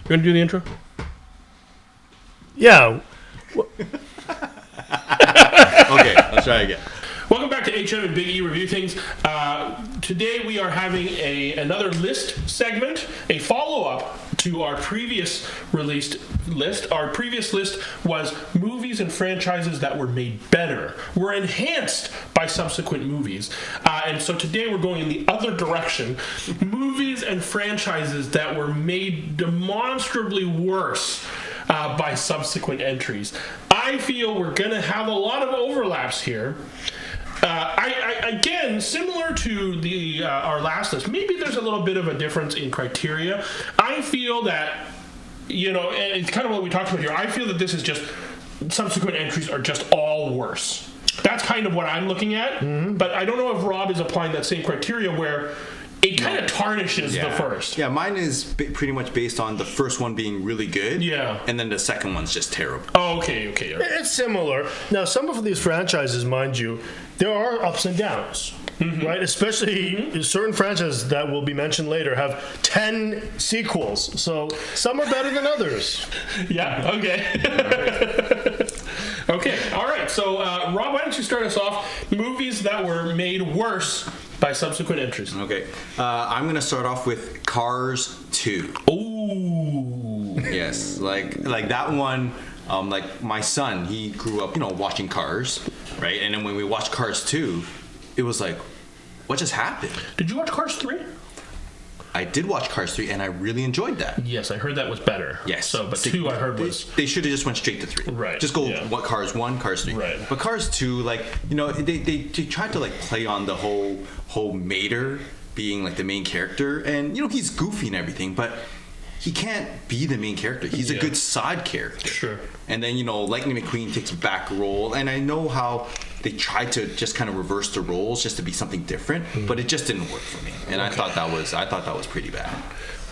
You're gonna do the intro? Yeah. Okay, let's try again. Welcome back to HM and Big E Review Things. Today we are having another list segment, a follow-up to our previous released list. Our previous list was movies and franchises that were made better, were enhanced by subsequent movies. And so today we're going in the other direction. Movies and franchises that were made demonstrably worse by subsequent entries. I feel we're going to have a lot of overlaps here. Again, similar to our last list, maybe there's a little bit of a difference in criteria. I feel that, and it's kind of what we talked about here. I feel that this is just, subsequent entries are just all worse. That's kind of what I'm looking at. Mm-hmm. But I don't know if Rob is applying that same criteria where it kind of tarnishes the first. Yeah, mine is pretty much based on the first one being really good. Yeah. And then the second one's just terrible. Oh, okay. Right. It's similar. Now, some of these franchises, mind you, there are ups and downs, right? Especially certain franchises that will be mentioned later have 10 sequels. So some are better than others. Yeah, okay. Okay, all right. So, Rob, why don't you start us off? Movies that were made worse by subsequent entries. Okay. I'm going to start off with Cars 2. Ooh. Yes, like that one, like my son, he grew up, watching Cars, right? And then when we watched Cars 2, it was like, what just happened? Did you watch Cars 3? I did watch Cars 3, and I really enjoyed that. Yes, I heard that was better. Yes. So, but 2 I heard was... They should have just went straight to 3. Right. Just go, what, Cars 1, Cars 3. Right. But Cars 2, they tried to, play on the whole Mater being, the main character. And, he's goofy and everything, but he can't be the main character. He's a good side character. Sure. And then, Lightning McQueen takes a back role. And I know how they tried to just kind of reverse the roles just to be something different, but it just didn't work for me. And I thought that was pretty bad.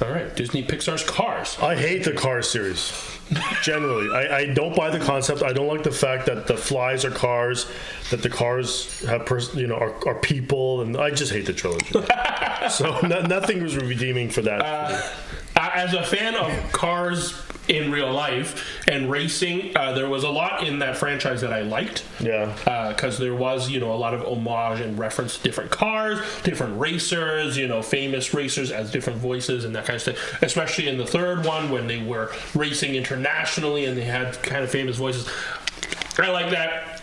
All right, Disney Pixar's Cars. I hate the Cars series. Generally, I don't buy the concept. I don't like the fact that the flies are cars, that the cars have are people, and I just hate the trilogy. So nothing was redeeming for that. As a fan of Cars in real life and racing, there was a lot in that franchise that I liked. Yeah. Because there was, a lot of homage and reference to different cars, different racers, famous racers as different voices and that kind of stuff. Especially in the third one when they were racing internationally and they had kind of famous voices. I like that.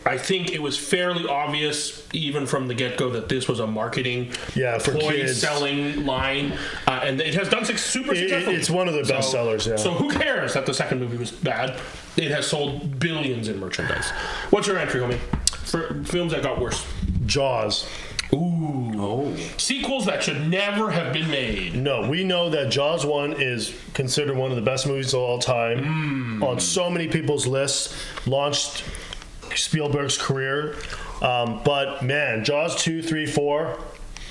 I think it was fairly obvious, even from the get-go, that this was a marketing for kids selling line, and it has done super successfully. It's one of the best sellers. Yeah. So who cares that the second movie was bad? It has sold billions in merchandise. What's your entry, homie? For films that got worse. Jaws. Ooh. Oh. Sequels that should never have been made. No, we know that Jaws 1 is considered one of the best movies of all time. On so many people's lists. Launched Spielberg's career, but man, Jaws 2, 3, 4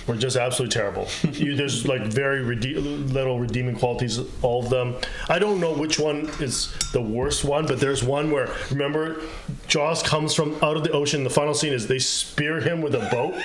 were just absolutely terrible. There's very little redeeming qualities, all of them. I don't know which one is the worst one, but there's one where, remember, Jaws comes from out of the ocean. The final scene is they spear him with a boat.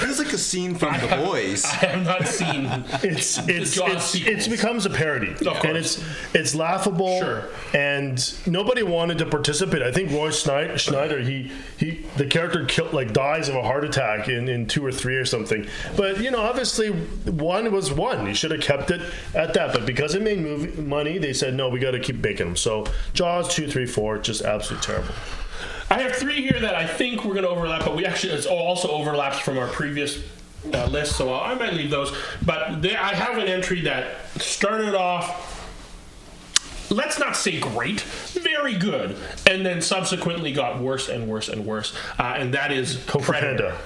It's like a scene from The Boys. I have not seen It becomes a parody, and it's laughable. Sure. And nobody wanted to participate. I think Roy Schneider, the character dies of a heart attack in 2 or 3 or something. But obviously, one was one. You should have kept it at that. But because it made money, they said no, we got to keep making them. So Jaws 2, 3, 4, just absolutely terrible. I have 3 here that I think we're going to overlap, but it's also overlaps from our previous list, so I might leave those. But I have an entry that started off, let's not say great, very good, and then subsequently got worse and worse and worse, and that is Predator.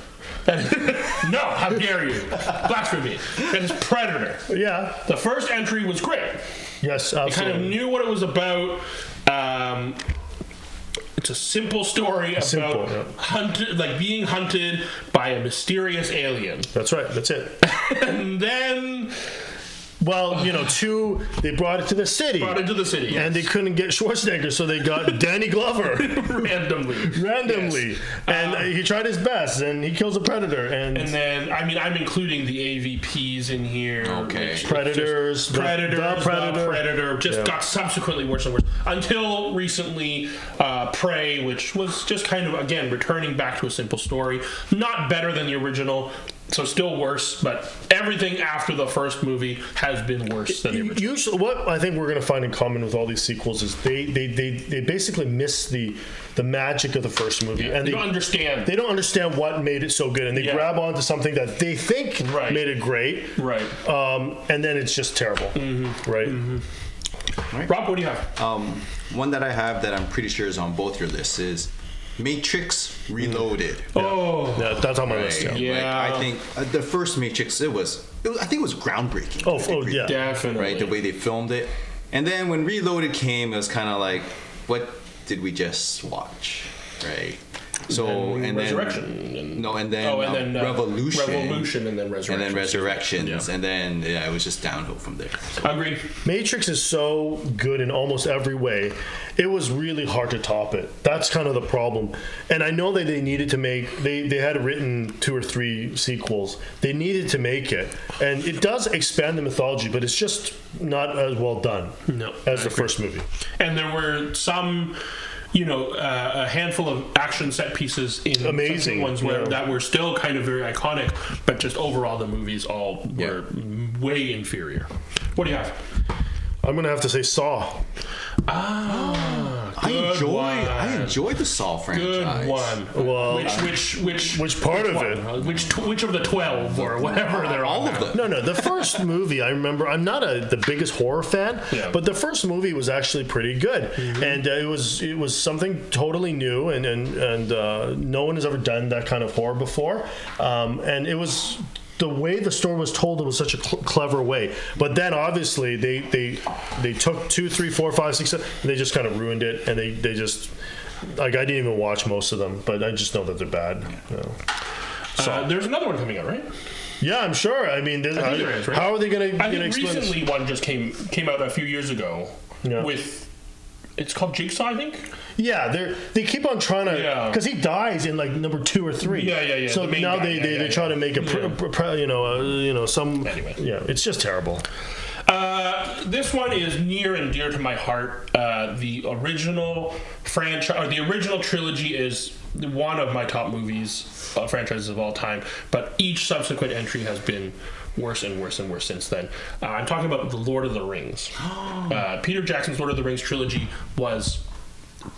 No, how dare you? Blasphemy. That is Predator. Yeah. The first entry was great. Yes, absolutely. You kind of knew what it was about. It's a simple story about being hunted by a mysterious alien. That's right. That's it. And then Well, two, they brought it to the city. Brought it to the city, And they couldn't get Schwarzenegger, so they got Danny Glover. Randomly. Yes. And he tried his best, and he kills a predator. And then, I'm including the AVPs in here. Okay. Predators. The Predator just Yeah. got subsequently worse and worse. Until recently, Prey, which was just kind of, again, returning back to a simple story. Not better than the original. So still worse, but everything after the first movie has been worse than the original. Usually, what I think we're going to find in common with all these sequels is they basically miss the magic of the first movie, and they don't understand. They don't understand what made it so good, and they grab onto something that they think made it great, right? And then it's just terrible, right? Right. Rob, what do you have? One that I have that I'm pretty sure is on both your lists is Matrix Reloaded. Yeah, that's on my list. Right. Yeah. Like, I think the first Matrix, I think it was groundbreaking. Yeah, Definitely. Right, the way they filmed it. And then when Reloaded came, it was kind of like, what did we just watch? Right. So and Resurrection. then Revolution. And then Resurrection. And then Resurrections. And then it was just downhill from there. So. Agreed. Matrix is so good in almost every way. It was really hard to top it. That's kind of the problem. And I know that they needed to make, they had written 2 or 3 sequels. They needed to make it. And it does expand the mythology, but it's just not as well done as the first movie. And there were some, a handful of action set pieces in amazing ones that were still kind of very iconic, but just overall the movies all were way inferior. What do you have? I'm going to have to say Saw. I enjoy the Saw franchise. Good one. Well, which part of it? Which of the 12 or whatever they're all on of now? them. No. The first movie, I remember. I'm not the biggest horror fan, but the first movie was actually pretty good, and it was something totally new, and no one has ever done that kind of horror before, and it was. The way the story was told, it was such a clever way. But then, obviously, they took 2, 3, 4, 5, 6, 7, and they just kind of ruined it. And they just I didn't even watch most of them, but I just know that they're bad. So there's another one coming out, right? Yeah, I'm sure. I mean, there is, right? How are they going to? I think recently one just came out a few years ago with. It's called Jigsaw, I think. Yeah, they keep on trying to because he dies in like number 2 or 3. Yeah. So now they try to make it some. Anyway. Yeah, it's just terrible. This one is near and dear to my heart. The original franchise, or the original trilogy, is one of my top movies, franchises of all time. But each subsequent entry has been worse and worse and worse since then. I'm talking about The Lord of the Rings. Peter Jackson's Lord of the Rings trilogy was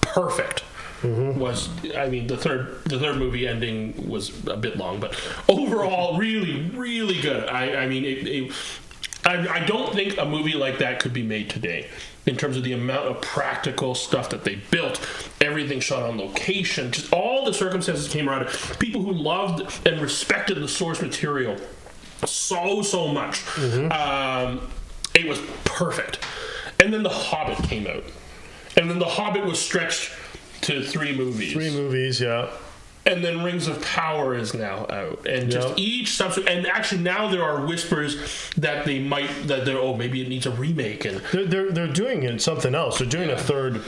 perfect. The third movie ending was a bit long, but overall really, really good. I don't think a movie like that could be made today in terms of the amount of practical stuff that they built, everything shot on location, just all the circumstances came around it. People who loved and respected the source material so much. It was perfect. And then The Hobbit came out. And then The Hobbit was stretched to 3 movies. 3 movies, yeah. And then Rings of Power is now out, and just each subsequent. And actually, now there are whispers that maybe it needs a remake, and they're doing it something else. They're doing a third,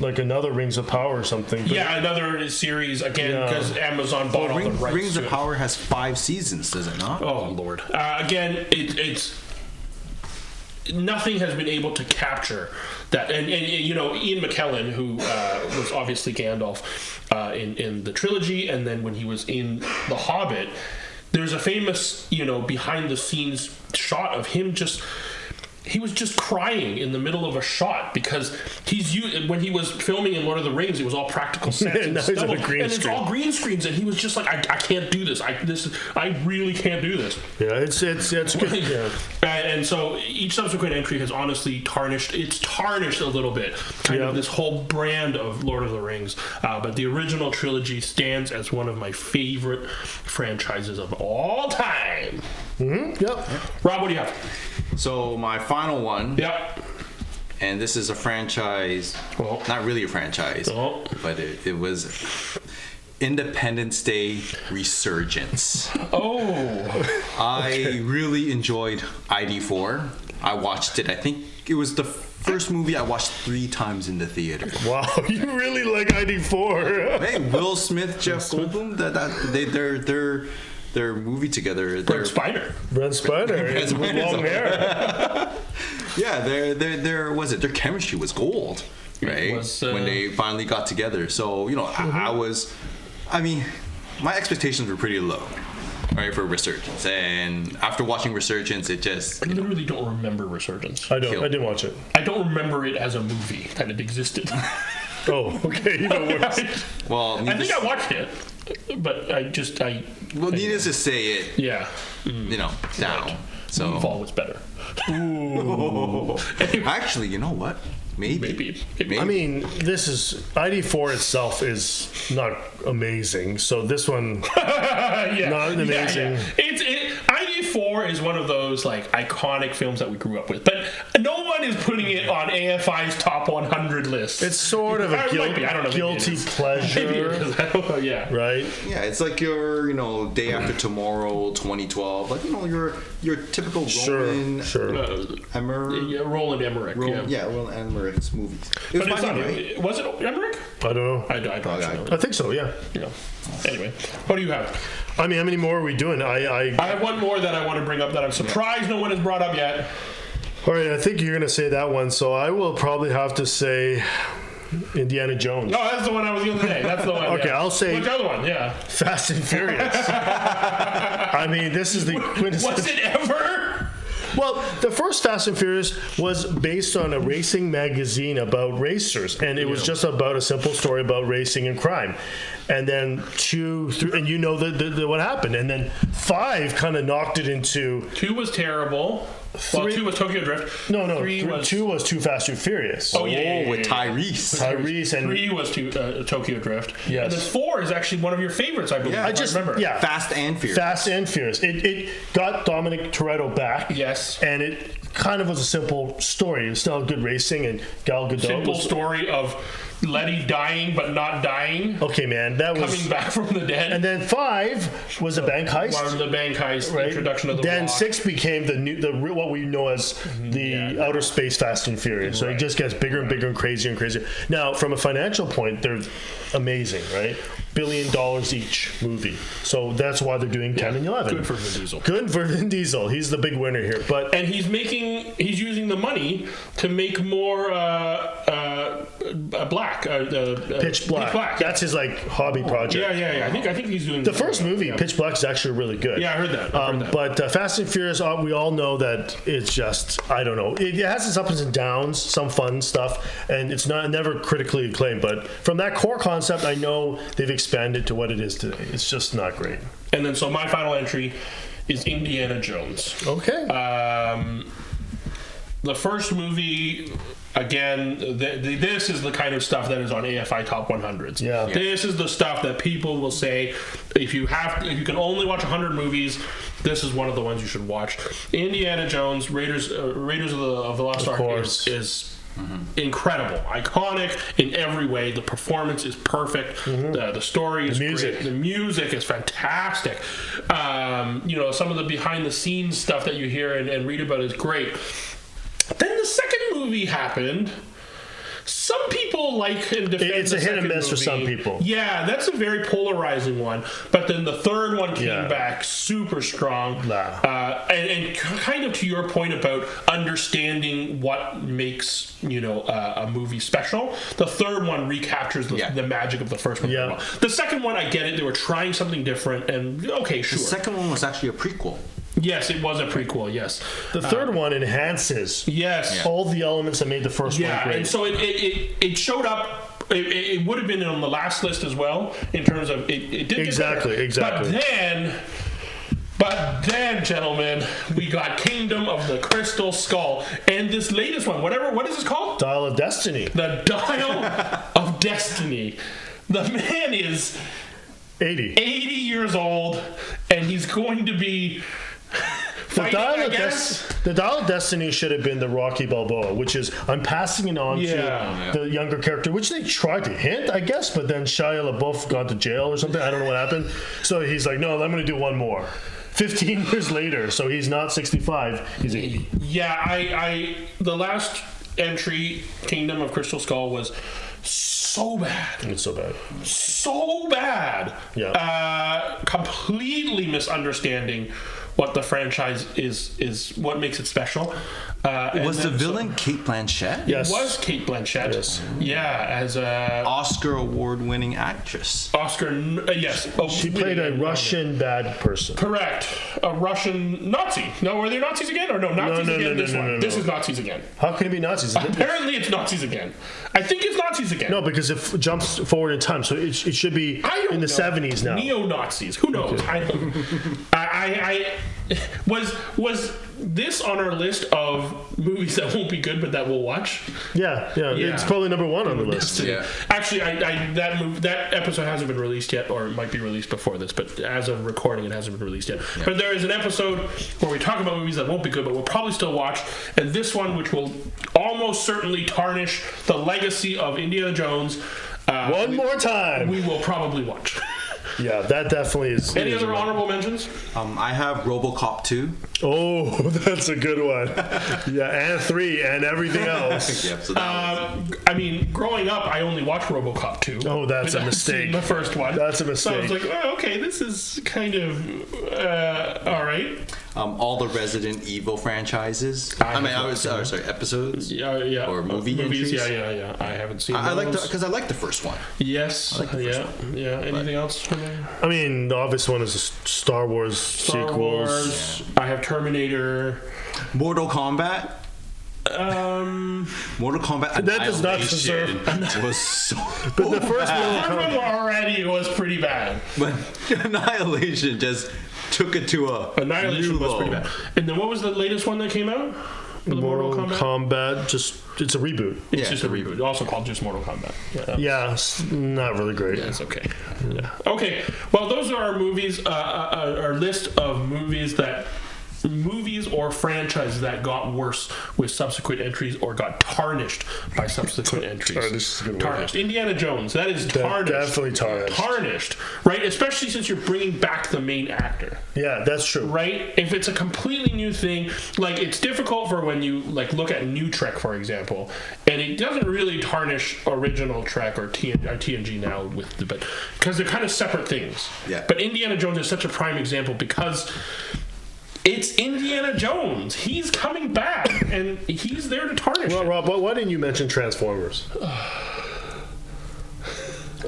like another Rings of Power or something. Another series again because Amazon bought all the rights. Rings of Power has 5 seasons, does it not? Oh Lord! Again, it's nothing has been able to capture that, and Ian McKellen, who was obviously Gandalf in the trilogy, and then when he was in The Hobbit, there's a famous behind the scenes shot of him he was just crying in the middle of a shot because when he was filming in Lord of the Rings, it was all practical sets and stuff, and it's all green screens, and he was just like, I can't do this. I really can't do this. Yeah, it's good. Yeah. And so each subsequent entry has honestly tarnished a little bit, kind of this whole brand of Lord of the Rings. But the original trilogy stands as one of my favorite franchises of all time. Mm-hmm. Yep. Rob, what do you have? So my final one. Yep. And this is a franchise, not really a franchise, but Independence Day Resurgence. Oh. I really enjoyed ID4. I watched it. I think it was the first movie I watched 3 times in the theater. Wow, you really like ID4. Hey, Will Smith, Jeff Goldblum, their movie together. Brent Spiner. Brent Spiner with long hair. Yeah, their chemistry was gold, right? When they finally got together. So, I mean, my expectations were pretty low, right, for Resurgence. And after watching Resurgence, it just... I literally don't remember Resurgence. I didn't watch it. I don't remember it as a movie, that it existed. Oh, okay, even worse. Well, I think I watched it, but needless to say it, yeah. down. Right. So Moonfall was better. Ooh. Actually, you know what? Maybe. I mean, this is ID4 itself is not amazing. So this one, not amazing. Yeah. ID4 is one of those like iconic films that we grew up with, but no one is putting it on AFI's top 100 list. It's sort of a guilty pleasure. Maybe it is. I don't know. Yeah. Right. Yeah, it's like your Day After Tomorrow 2012, like your typical Roland Emmerich. Roland Emmerich. Roland Emmerich's movies. It was But right? Was it Emmerich? I don't know. I don't know. I think so. Yeah. Anyway, what do you have? I mean, how many more are we doing? I have one more that I want to bring up that I'm surprised no one has brought up yet. All right, I think you're going to say that one, so I will probably have to say Indiana Jones. No, that's the one I was going to say. That's the one. Okay, I'll say. Which other one? Yeah. Fast and Furious. I mean, this is the quintessential. Was it ever? Well, the first Fast and Furious was based on a racing magazine about racers, and it was just about a simple story about racing and crime. And then 2, 3, and the what happened. And then 5 kind of knocked it into... 2 was terrible. 2 was Tokyo Drift. No. 2 was Too Fast, Too Furious. Oh, yeah. With Tyrese. And 3 was Tokyo Drift. Yes. And then 4 is actually one of your favorites, I believe. Yeah, I remember. Yeah. Fast and Furious. Fast and Furious. It got Dominic Toretto back. Yes. And it kind of was a simple story. It was still good racing, and Gal Gadot Simple story of Letty dying but not dying. Okay, man, that was coming back from the dead. And then 5 was a bank heist. One of the bank heist, right? Introduction of the Then Rock. 6 became the what we know as the outer space Fast and Furious. So it just gets bigger and bigger and crazier and crazier. Now, from a financial point, they're amazing, right? $1 billion each movie. So that's why they're doing 10 and 11. Good for Vin Diesel. Good for Vin Diesel. He's the big winner here. And he's using the money to make more black. Pitch Black. That's his hobby project. Yeah. I think he's doing the first movie. Pitch Black is actually really good. Yeah, I heard that. But Fast and Furious, we all know that it's just, I don't know. It has its ups and downs, some fun stuff, and it's never critically acclaimed. But from that core concept, I know they've expanded to what it is today. It's just not great. And then, so my final entry is Indiana Jones. Okay. The first movie, again, this is the kind of stuff that is on AFI Top 100s. Yeah. This is the stuff that people will say, if you can only watch 100 movies, this is one of the ones you should watch. Indiana Jones, Raiders of the Lost Ark is incredible, iconic in every way. The performance is perfect. The story is great. The music is fantastic. Some of the behind the scenes stuff that you hear and read about is great. Then the second movie happened. Some people like and defend it's a hit and miss for some people. Yeah, that's a very polarizing one. But then the third one came back super strong. And kind of to your point about understanding what makes a movie special, the third one recaptures the magic of the first one. Yeah. The second one, I get it. They were trying something different, and okay, sure. The second one was actually a prequel. Yes, it was a prequel, yes. The third one enhances all the elements that made the first one great. And so it showed up. It would have been on the last list as well, in terms of it did exactly. But then, gentlemen, we got Kingdom of the Crystal Skull, and this latest one, what is this called? Dial of Destiny. The Dial of Destiny. The man is 80 years old, and he's going to be fighting, I guess. The Dial of Destiny should have been the Rocky Balboa, which is I'm passing it on to the younger character, which they tried to hint, I guess, but then Shia LaBeouf got to jail or something. I don't know what happened. So he's like, no, I'm going to do one more. 15 years later, so he's not 65, he's 80. Yeah, I the last entry, Kingdom of Crystal Skull, was so bad. It's so bad. So bad. Yeah. Completely misunderstanding what the franchise is what makes it special. Was the villain Cate Blanchett? Yes. It was Cate Blanchett. Yes. Yeah, as a Oscar award-winning actress. yes. Oh, She played a Russian bad person. Correct. A Russian Nazi. No, were there Nazis again? Or no, Nazis again? This is Nazis again. How can it be Nazis? Apparently it's Nazis again. I think it's Nazis again. No, because it jumps forward in time, so it should be in the 70s now. Neo-Nazis. Who knows? I was this on our list of movies that won't be good but that we'll watch? Yeah. It's probably number one on the list. Yeah. Actually, that episode hasn't been released yet, or it might be released before this, but as of recording, it hasn't been released yet. Yeah. But there is an episode where we talk about movies that won't be good, but we'll probably still watch. And this one, which will almost certainly tarnish the legacy of Indiana Jones, One more time, we will probably watch. Yeah, that definitely is. Any other honorable mentions? I have RoboCop 2. Oh, that's a good one. Yeah, and 3 and everything else. Yep, so I mean, growing up, I only watched RoboCop 2. Oh, that's a mistake. The first one. That's a mistake. So I was like, oh, okay, this is kind of all right. All the Resident Evil franchises. Episodes. Yeah. Or movies. Entries. Yeah. I haven't seen. I like because I like the first one. Yes. Yeah. Anything else? I mean, the obvious one is the Star Wars sequels. Wars. Yeah. I have Terminator. Mortal Kombat. Mortal Kombat. That does not deserve. Was so. But the first one already was pretty bad. But Annihilation just took it to a Annihilation was pretty bad. And then what was the latest one that came out? Mortal Kombat. It's a reboot. It's just a reboot. Also called just Mortal Kombat. Yeah, it's not really great. Yeah, it's okay. Yeah. Okay. Well, those are our movies. Our list of movies or franchises that got worse with subsequent entries or got tarnished by subsequent entries. This is a good tarnished. Indiana Jones. That is tarnished. Definitely tarnished. Tarnished. Right? Especially since you're bringing back the main actor. Yeah, that's true. Right? If it's a completely new thing, like it's difficult for when you like look at New Trek, for example, and it doesn't really tarnish original Trek or TNG now but because they're kind of separate things. Yeah. But Indiana Jones is such a prime example because it's Indiana Jones. He's coming back, and he's there to tarnish it. Rob, why didn't you mention Transformers?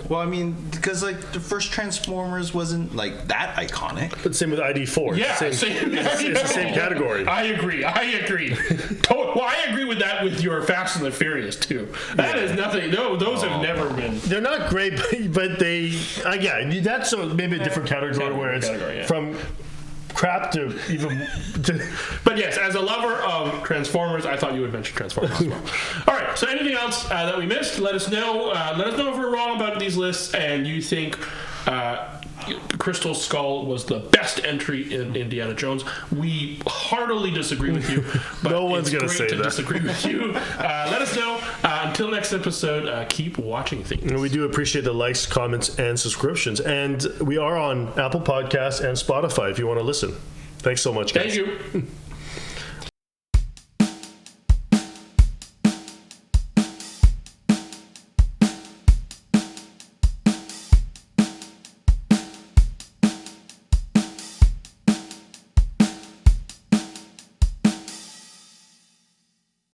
Well, I mean, because like the first Transformers wasn't like that iconic. But same with ID4. Yeah, it's the same category. I agree. Well, I agree with that with your Fast and the Furious too. That is nothing. No, those have never been. They're not great, but they. That's maybe a different category where it's from crap to even. But yes, as a lover of Transformers, I thought you would mention Transformers as well. All right. So anything else that we missed? Let us know. Let us know if we're wrong about these lists and you think Crystal Skull was the best entry in Indiana Jones. We heartily disagree with you. But no one's going to say that. Disagree with you. Let us know. Until next episode, keep watching things. And we do appreciate the likes, comments, and subscriptions. And we are on Apple Podcasts and Spotify if you want to listen. Thanks so much, guys. Thank you.